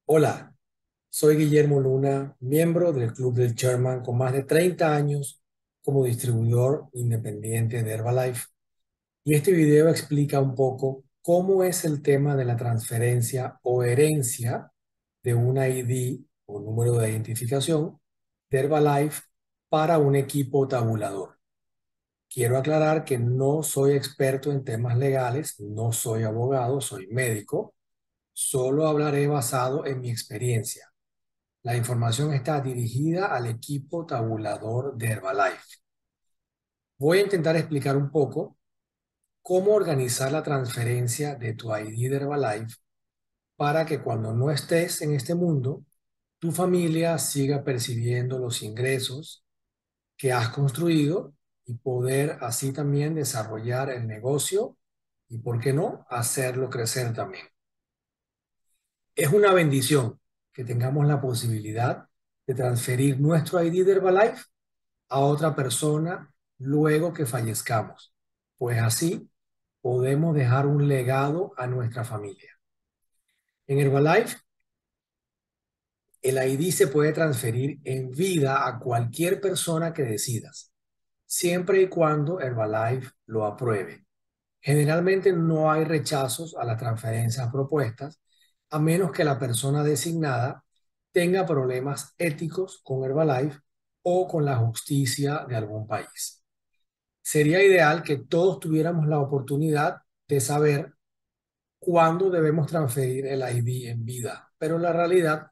Hola, soy Guillermo Luna, miembro del Club del Sherman con más de 30 años como distribuidor independiente de Herbalife. Y este video explica un poco cómo es el tema de la transferencia o herencia de un ID o número de identificación de Herbalife para un equipo tabulador. Quiero aclarar que no soy experto en temas legales, no soy abogado, soy médico, solo hablaré basado en mi experiencia. La información está dirigida al equipo tabulador de Herbalife. Voy a intentar explicar un poco cómo organizar la transferencia de tu ID de Herbalife para que cuando no estés en este mundo, tu familia siga percibiendo los ingresos que has construido y poder así también desarrollar el negocio y, ¿por qué no?, hacerlo crecer también. Es una bendición que tengamos la posibilidad de transferir nuestro ID de Herbalife a otra persona luego que fallezcamos, pues así podemos dejar un legado a nuestra familia. En Herbalife, el ID se puede transferir en vida a cualquier persona que decidas, siempre y cuando Herbalife lo apruebe. Generalmente no hay rechazos a las transferencias propuestas, a menos que la persona designada tenga problemas éticos con Herbalife o con la justicia de algún país. Sería ideal que todos tuviéramos la oportunidad de saber cuándo debemos transferir el ID en vida, pero la realidad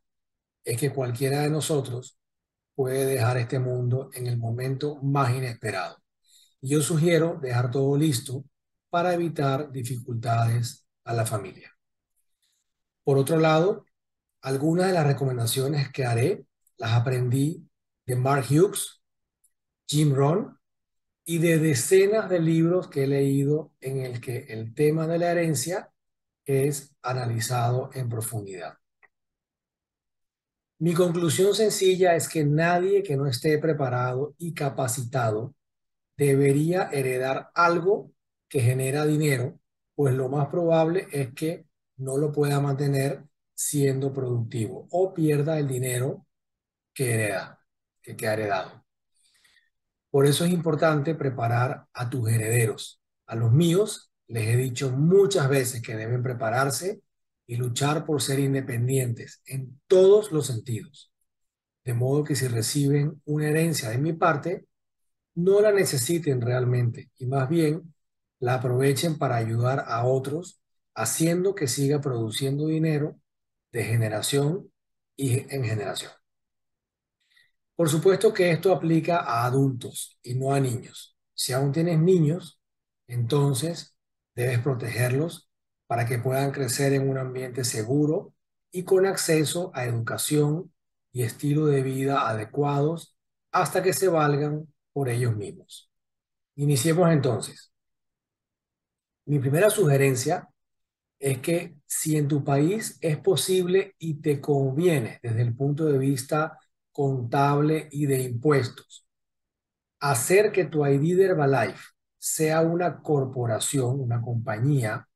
es que cualquiera de nosotros puede dejar este mundo en el momento más inesperado. Yo sugiero dejar todo listo para evitar dificultades a la familia. Por otro lado, algunas de las recomendaciones que haré las aprendí de Mark Hughes, Jim Rohn y de decenas de libros que he leído en el que el tema de la herencia es analizado en profundidad. Mi conclusión sencilla es que nadie que no esté preparado y capacitado debería heredar algo que genera dinero, pues lo más probable es que no lo pueda mantener siendo productivo o pierda el dinero que hereda, que ha heredado. Por eso es importante preparar a tus herederos. A los míos les he dicho muchas veces que deben prepararse y luchar por ser independientes en todos los sentidos. De modo que si reciben una herencia de mi parte, no la necesiten realmente y más bien la aprovechen para ayudar a otros, haciendo que siga produciendo dinero de generación y en generación. Por supuesto que esto aplica a adultos y no a niños. Si aún tienes niños, entonces debes protegerlos para que puedan crecer en un ambiente seguro y con acceso a educación y estilo de vida adecuados hasta que se valgan por ellos mismos. Iniciemos entonces. Mi primera sugerencia es que si en tu país es posible y te conviene desde el punto de vista contable y de impuestos, hacer que tu ID de Herbalife sea una corporación, una compañía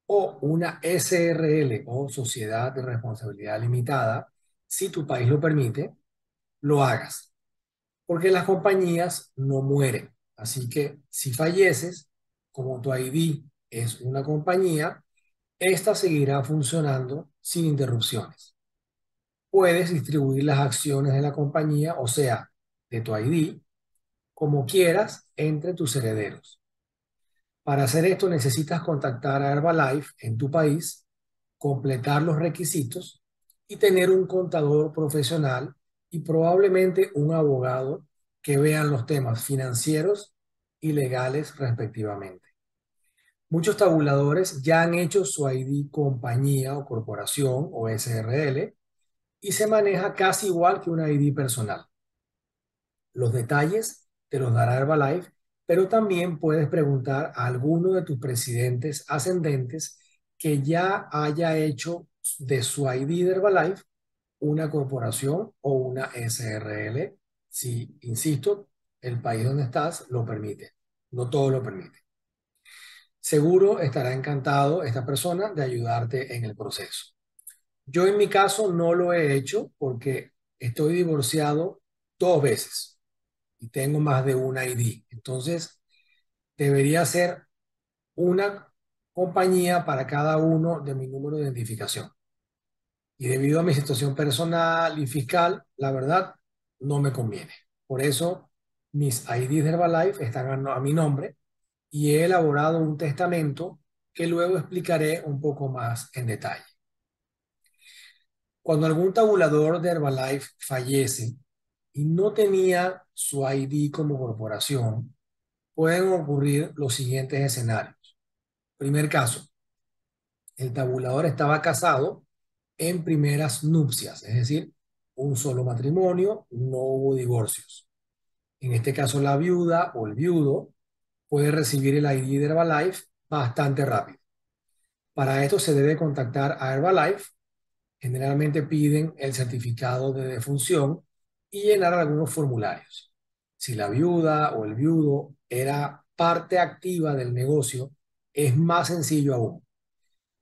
o una SRL o sociedad de responsabilidad limitada, si tu país lo permite, lo hagas. Porque las compañías no mueren. Así que si falleces, como tu ID es una compañía, esta seguirá funcionando sin interrupciones. Puedes distribuir las acciones de la compañía, o sea, de tu ID, como quieras entre tus herederos. Para hacer esto necesitas contactar a Herbalife en tu país, completar los requisitos y tener un contador profesional y probablemente un abogado que vean los temas financieros y legales respectivamente. Muchos tabuladores ya han hecho su ID compañía o corporación o SRL y se maneja casi igual que una ID personal. Los detalles te los dará Herbalife, pero también puedes preguntar a alguno de tus presidentes ascendentes que ya haya hecho de su ID de Herbalife una corporación o una SRL, si, insisto, el país donde estás lo permite. No todo lo permite. Seguro estará encantado esta persona de ayudarte en el proceso. Yo en mi caso no lo he hecho porque estoy divorciado 2 veces y tengo más de una ID. Entonces, debería ser una compañía para cada uno de mi número de identificación. Y debido a mi situación personal y fiscal, la verdad, no me conviene. Por eso, mis IDs de Herbalife están a mi nombre y he elaborado un testamento que luego explicaré un poco más en detalle. Cuando algún tabulador de Herbalife fallece y no tenía su ID como corporación, pueden ocurrir los siguientes escenarios. Primer caso, el tabulador estaba casado en primeras nupcias, es decir, un solo matrimonio, no hubo divorcios. En este caso, la viuda o el viudo puede recibir el ID de Herbalife bastante rápido. Para esto se debe contactar a Herbalife. Generalmente piden el certificado de defunción y llenar algunos formularios. Si la viuda o el viudo era parte activa del negocio, es más sencillo aún.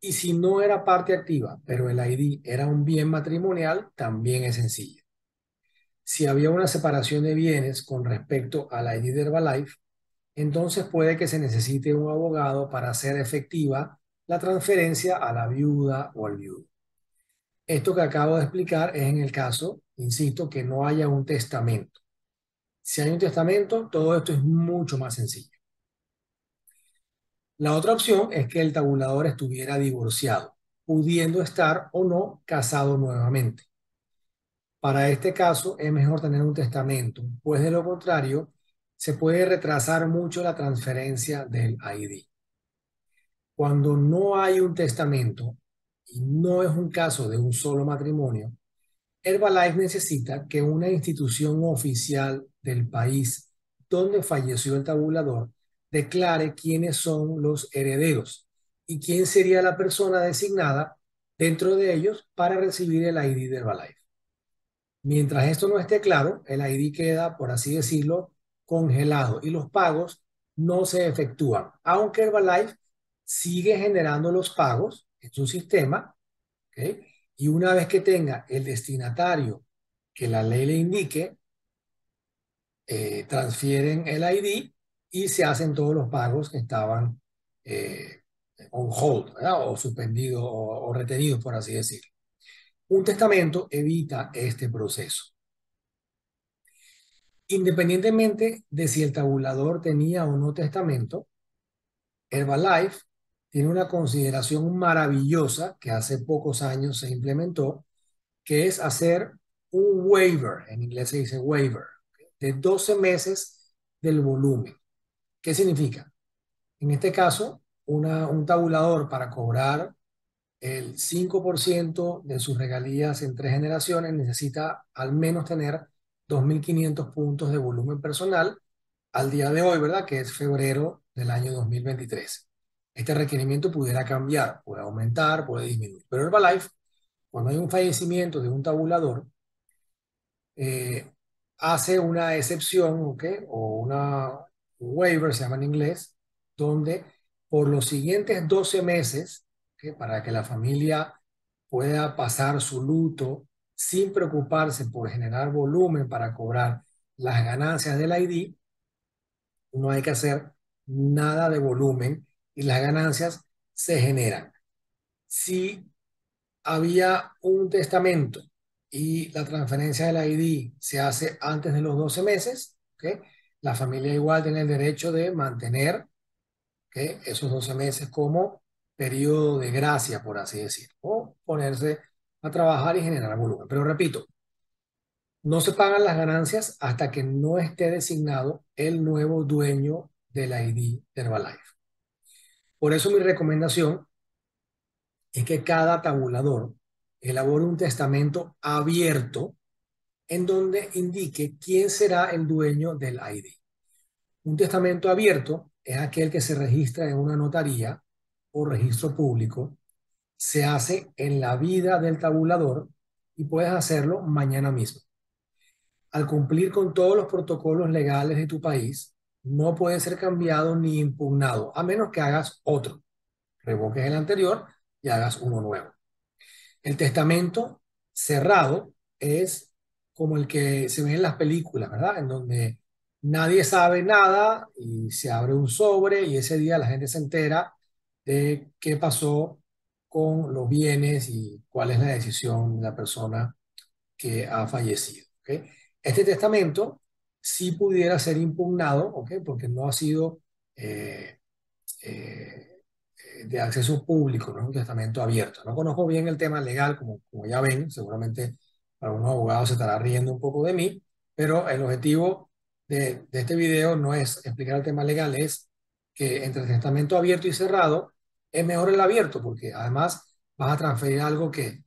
Y si no era parte activa, pero el ID era un bien matrimonial, también es sencillo. Si había una separación de bienes con respecto al ID de Herbalife, entonces puede que se necesite un abogado para hacer efectiva la transferencia a la viuda o al viudo. Esto que acabo de explicar es en el caso, insisto, que no haya un testamento. Si hay un testamento, todo esto es mucho más sencillo. La otra opción es que el tabulador estuviera divorciado, pudiendo estar o no casado nuevamente. Para este caso es mejor tener un testamento, pues de lo contrario se puede retrasar mucho la transferencia del ID. Cuando no hay un testamento y no es un caso de un solo matrimonio, Herbalife necesita que una institución oficial del país donde falleció el tabulador declare quiénes son los herederos y quién sería la persona designada dentro de ellos para recibir el ID de Herbalife. Mientras esto no esté claro, el ID queda, por así decirlo, congelado y los pagos no se efectúan, aunque Herbalife sigue generando los pagos en su sistema. ¿Ok? Y una vez que tenga el destinatario que la ley le indique, transfieren el ID y se hacen todos los pagos que estaban eh, on hold, ¿verdad? O suspendidos o retenidos, por así decirlo. Un testamento evita este proceso. Independientemente de si el tabulador tenía o no testamento, Herbalife tiene una consideración maravillosa que hace pocos años se implementó, que es hacer un waiver, en inglés se dice waiver, de 12 meses del volumen. ¿Qué significa? En este caso, un tabulador para cobrar el 5% de sus regalías en 3 generaciones necesita al menos tener 2.500 puntos de volumen personal al día de hoy, ¿verdad? Que es febrero del año 2023. Este requerimiento pudiera cambiar, puede aumentar, puede disminuir. Pero Herbalife, cuando hay un fallecimiento de un tabulador, eh, hace una excepción, ¿ok? O un waiver, se llama en inglés, donde por los siguientes 12 meses, ¿ok? Para que la familia pueda pasar su luto sin preocuparse por generar volumen para cobrar las ganancias del ID, no hay que hacer nada de volumen y las ganancias se generan. Si había un testamento y la transferencia del ID se hace antes de los 12 meses, ¿ok? La familia igual tiene el derecho de mantener, ¿ok? Esos 12 meses como periodo de gracia, por así decirlo, o ponerse a trabajar y generar volumen. Pero repito, no se pagan las ganancias hasta que no esté designado el nuevo dueño del ID de Herbalife. Por eso mi recomendación es que cada tabulador elabore un testamento abierto en donde indique quién será el dueño del ID. Un testamento abierto es aquel que se registra en una notaría o registro público, se hace en la vida del tabulador y puedes hacerlo mañana mismo. Al cumplir con todos los protocolos legales de tu país, no puede ser cambiado ni impugnado, a menos que hagas otro, revoques el anterior y hagas uno nuevo. El testamento cerrado es como el que se ve en las películas, ¿verdad? En donde nadie sabe nada y se abre un sobre y ese día la gente se entera de qué pasó con los bienes y cuál es la decisión de la persona que ha fallecido. ¿Ok? Este testamento sí pudiera ser impugnado, ¿ok? Porque no ha sido eh, eh, de acceso público, no es un testamento abierto. No conozco bien el tema legal, como ya ven, seguramente algunos abogados se estarán riendo un poco de mí, pero el objetivo de este video no es explicar el tema legal, es que entre el testamento abierto y cerrado es mejor el abierto, porque además vas a transferir algo que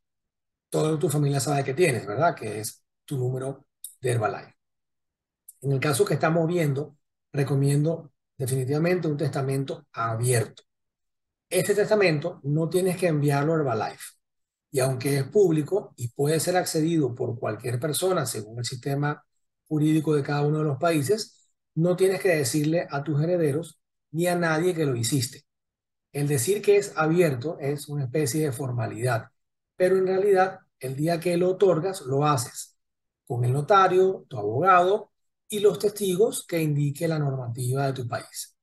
toda tu familia sabe que tienes, ¿verdad? Que es tu número de Herbalife. En el caso que estamos viendo, recomiendo definitivamente un testamento abierto. Este testamento no tienes que enviarlo a Herbalife. Y aunque es público y puede ser accedido por cualquier persona según el sistema jurídico de cada uno de los países, no tienes que decirle a tus herederos ni a nadie que lo hiciste. El decir que es abierto es una especie de formalidad, pero en realidad el día que lo otorgas lo haces con el notario, tu abogado y los testigos que indique la normativa de tu país.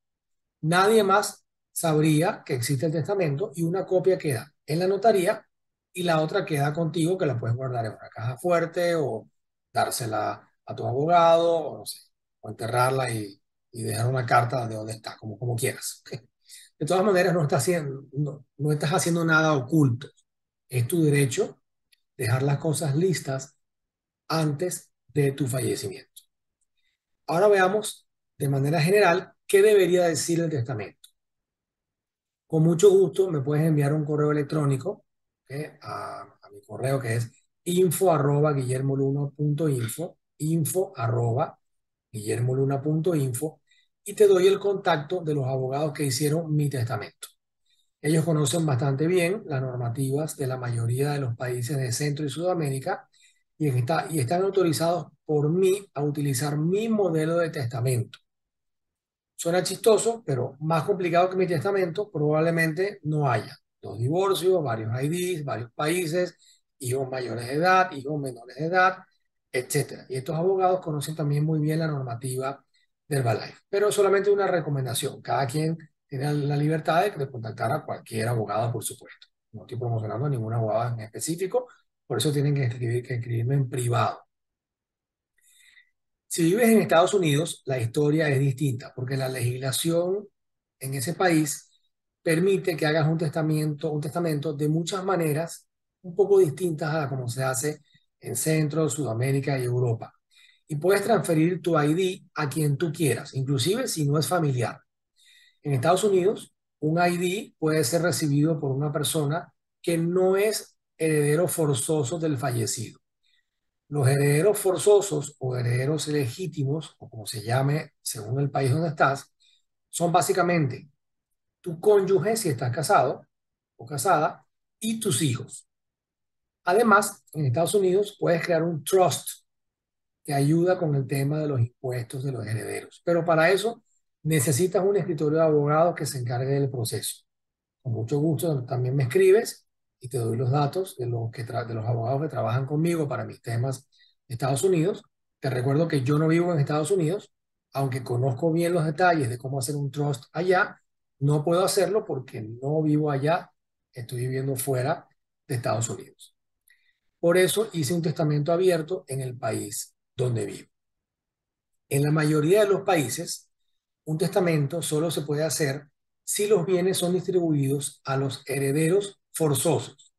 Nadie más sabría que existe el testamento y una copia queda en la notaría y la otra queda contigo que la puedes guardar en una caja fuerte o dársela a tu abogado o no sé, o enterrarla y dejar una carta de dónde está, como quieras. De todas maneras, no estás haciendo nada oculto. Es tu derecho dejar las cosas listas antes de tu fallecimiento. Ahora veamos de manera general qué debería decir el testamento. Con mucho gusto me puedes enviar un correo electrónico, ¿ok? a mi correo que es info@guillermoluna.info, info@guillermoluna.info, y te doy el contacto de los abogados que hicieron mi testamento. Ellos conocen bastante bien las normativas de la mayoría de los países de Centro y Sudamérica y están autorizados por mí a utilizar mi modelo de testamento. Suena chistoso, pero más complicado que mi testamento probablemente no haya. Dos divorcios, varios IDs, varios países, hijos mayores de edad, hijos menores de edad, etcétera. Y estos abogados conocen también muy bien la normativa del Herbalife. Pero es solamente una recomendación. Cada quien tiene la libertad de contactar a cualquier abogado, por supuesto. No estoy promocionando a ningún abogado en específico, por eso tienen que escribirme en privado. Si vives en Estados Unidos, la historia es distinta, porque la legislación en ese país permite que hagas un testamento de muchas maneras un poco distintas a como se hace en Centro, Sudamérica y Europa. Y puedes transferir tu ID a quien tú quieras, inclusive si no es familiar. En Estados Unidos, un ID puede ser recibido por una persona que no es heredero forzoso del fallecido. Los herederos forzosos o herederos legítimos, o como se llame según el país donde estás, son básicamente tu cónyuge si estás casado o casada y tus hijos. Además, en Estados Unidos puedes crear un trust que ayuda con el tema de los impuestos de los herederos. Pero para eso necesitas un escritorio de abogados que se encargue del proceso. Con mucho gusto también me escribes y te doy los datos de los abogados que trabajan conmigo para mis temas de Estados Unidos. Te recuerdo que yo no vivo en Estados Unidos, aunque conozco bien los detalles de cómo hacer un trust allá, no puedo hacerlo porque no vivo allá, estoy viviendo fuera de Estados Unidos. Por eso hice un testamento abierto en el país donde vivo. En la mayoría de los países, un testamento solo se puede hacer si los bienes son distribuidos a los herederos forzosos,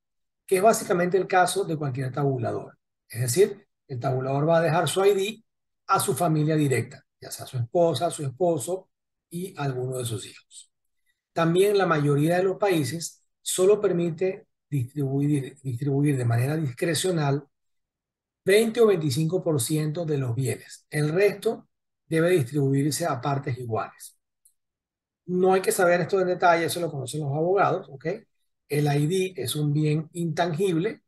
que es básicamente el caso de cualquier tabulador. Es decir, el tabulador va a dejar su ID a su familia directa, ya sea su esposa, su esposo y alguno de sus hijos. También la mayoría de los países solo permite distribuir de manera discrecional 20 o 25% de los bienes. El resto debe distribuirse a partes iguales. No hay que saber esto en detalle, eso lo conocen los abogados, ¿ok? El ID es un bien intangible,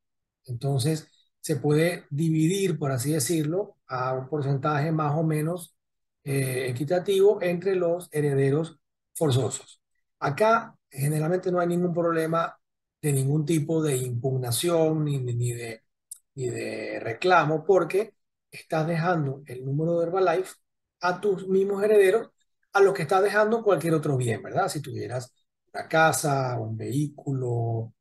entonces se puede dividir, por así decirlo, a un porcentaje más o menos equitativo entre los herederos forzosos. Acá generalmente no hay ningún problema de ningún tipo de impugnación ni de reclamo, porque estás dejando el número de Herbalife a tus mismos herederos, a los que estás dejando cualquier otro bien, ¿verdad? Si tuvieras una casa, un vehículo,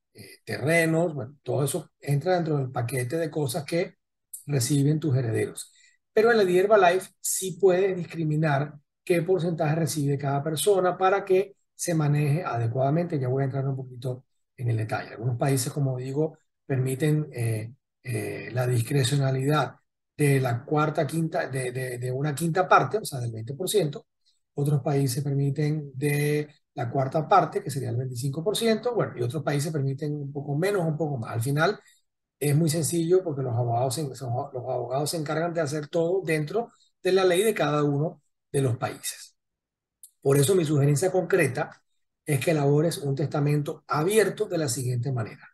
terrenos, bueno, todo eso entra dentro del paquete de cosas que reciben tus herederos. Pero en la de Herbalife sí puedes discriminar qué porcentaje recibe cada persona para que se maneje adecuadamente. Ya voy a entrar un poquito en el detalle. Algunos países, como digo, permiten la discrecionalidad de la cuarta, quinta, de una quinta parte, o sea, del 20%. Otros países permiten de la cuarta parte, que sería el 25%. Bueno, y otros países permiten un poco menos, un poco más. Al final es muy sencillo porque los abogados se encargan de hacer todo dentro de la ley de cada uno de los países. Por eso mi sugerencia concreta es que elabores un testamento abierto de la siguiente manera.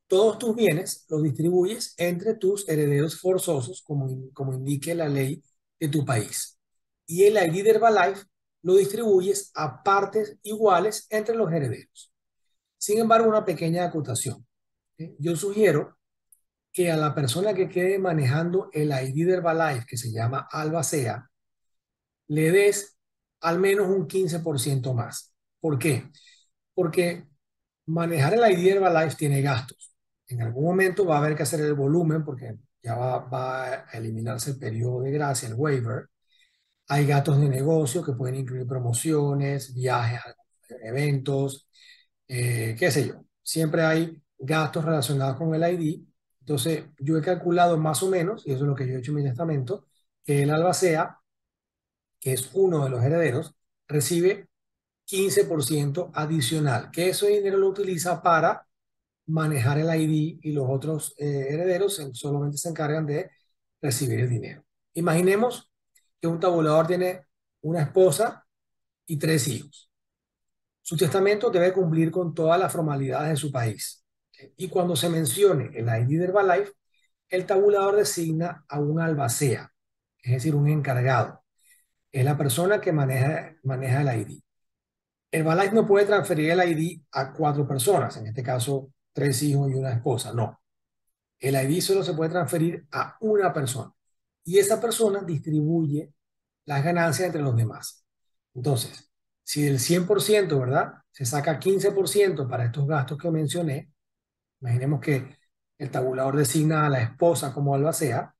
Todos tus bienes los distribuyes entre tus herederos forzosos, como indique la ley de tu país. Y el ID de Herbalife lo distribuyes a partes iguales entre los herederos. Sin embargo, una pequeña acotación. Yo sugiero que a la persona que quede manejando el ID de Herbalife, que se llama Albacea, le des al menos un 15% más. ¿Por qué? Porque manejar el ID de Herbalife tiene gastos. En algún momento va a haber que hacer el volumen porque ya va a eliminarse el periodo de gracia, el waiver. Hay gastos de negocio que pueden incluir promociones, viajes a eventos, qué sé yo. Siempre hay gastos relacionados con el ID. Entonces, yo he calculado más o menos, y eso es lo que yo he hecho en mi testamento, que el albacea, que es uno de los herederos, recibe 15% adicional, que ese dinero lo utiliza para manejar el ID y los otros herederos solamente se encargan de recibir el dinero. Imaginemos que un tabulador tiene una esposa y 3 hijos. Su testamento debe cumplir con todas las formalidades de su país. Y cuando se mencione el ID de Herbalife, el tabulador designa a un albacea, es decir, un encargado. Es la persona que maneja el ID. Herbalife no puede transferir el ID a 4 personas, en este caso 3 hijos y una esposa, no. El ID solo se puede transferir a una persona y esa persona distribuye las ganancias entre los demás. Entonces, si del 100%, ¿verdad? Se saca 15% para estos gastos que mencioné, imaginemos que el tabulador designa a la esposa como albacea,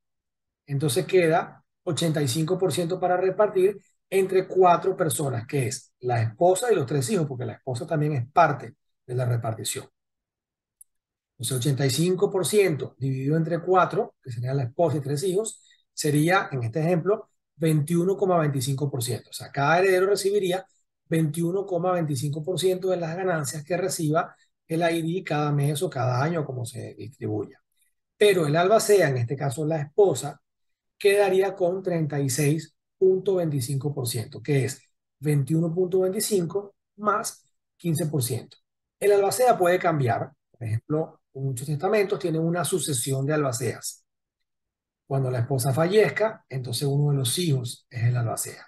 entonces queda 85% para repartir entre 4 personas, que es la esposa y los 3 hijos, porque la esposa también es parte de la repartición. Entonces, 85% dividido entre 4, que serían la esposa y 3 hijos, sería, en este ejemplo, 21,25%. O sea, cada heredero recibiría 21,25% de las ganancias que reciba el ID cada mes o cada año, como se distribuya. Pero el albacea, en este caso la esposa, quedaría con 36,25%, que es 21,25 más 15%. El albacea puede cambiar. Por ejemplo, muchos testamentos tienen una sucesión de albaceas. Cuando la esposa fallezca, entonces uno de los hijos es el albacea.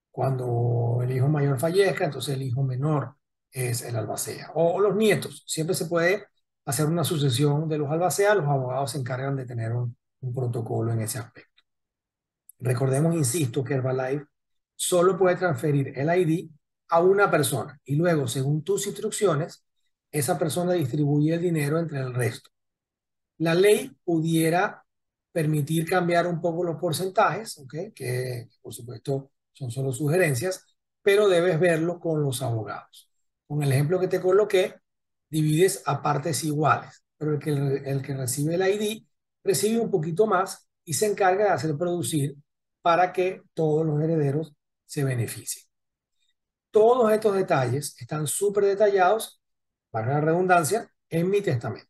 Cuando el hijo mayor fallezca, entonces el hijo menor es el albacea. O los nietos. Siempre se puede hacer una sucesión de los albaceas. Los abogados se encargan de tener un protocolo en ese aspecto. Recordemos, insisto, que Herbalife solo puede transferir el ID a una persona y luego, según tus instrucciones, esa persona distribuye el dinero entre el resto. La ley pudiera permitir cambiar un poco los porcentajes, ¿okay? Que por supuesto son solo sugerencias, pero debes verlo con los abogados. Con el ejemplo que te coloqué, divides a partes iguales, pero el que recibe el ID recibe un poquito más y se encarga de hacer producir para que todos los herederos se beneficien. Todos estos detalles están súper detallados, para la redundancia, en mi testamento.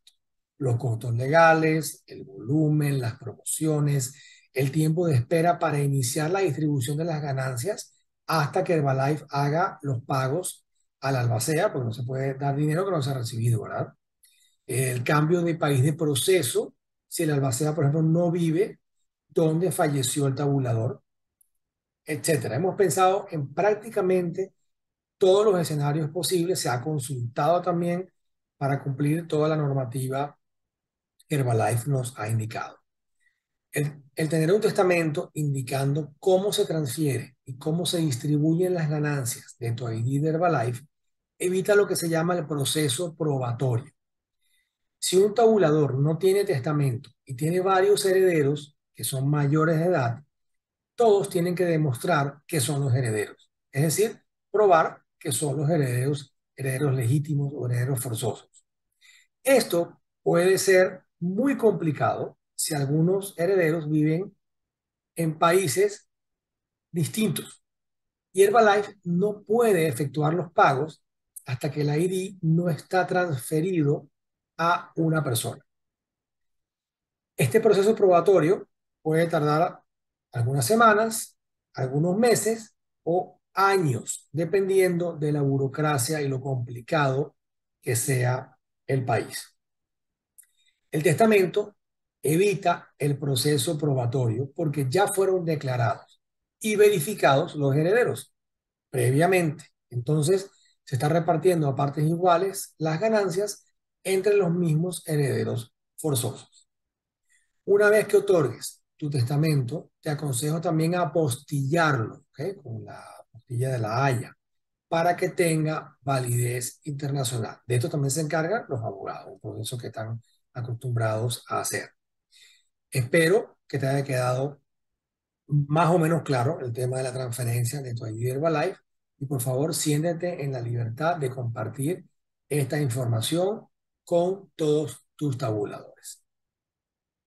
Los costos legales, el volumen, las promociones, el tiempo de espera para iniciar la distribución de las ganancias hasta que Herbalife haga los pagos a la albacea, porque no se puede dar dinero que no se ha recibido, ¿verdad? El cambio de país de proceso, si el albacea, por ejemplo, no vive donde falleció el tabulador, etcétera. Hemos pensado en prácticamente todos los escenarios posibles, se ha consultado también para cumplir toda la normativa que Herbalife nos ha indicado. El tener un testamento indicando cómo se transfiere y cómo se distribuyen las ganancias de tu ID de Herbalife evita lo que se llama el proceso probatorio. Si un tabulador no tiene testamento y tiene varios herederos que son mayores de edad, todos tienen que demostrar que son los herederos. Es decir, probar que son los herederos, herederos legítimos o herederos forzosos. Esto puede ser muy complicado si algunos herederos viven en países distintos. Y Herbalife no puede efectuar los pagos hasta que el ID no está transferido a una persona. Este proceso probatorio puede tardar algunas semanas, algunos meses o años, dependiendo de la burocracia y lo complicado que sea el país. El testamento evita el proceso probatorio porque ya fueron declarados y verificados los herederos previamente. Entonces, se está repartiendo a partes iguales las ganancias entre los mismos herederos forzosos. Una vez que otorgues tu testamento, te aconsejo también apostillarlo, ¿ok? Con la apostilla de la Haya, para que tenga validez internacional. De esto también se encargan los abogados, un proceso que están acostumbrados a hacer. Espero que te haya quedado más o menos claro el tema de la transferencia de tu ID Herbalife y por favor siéntete en la libertad de compartir esta información con todos tus tabuladores.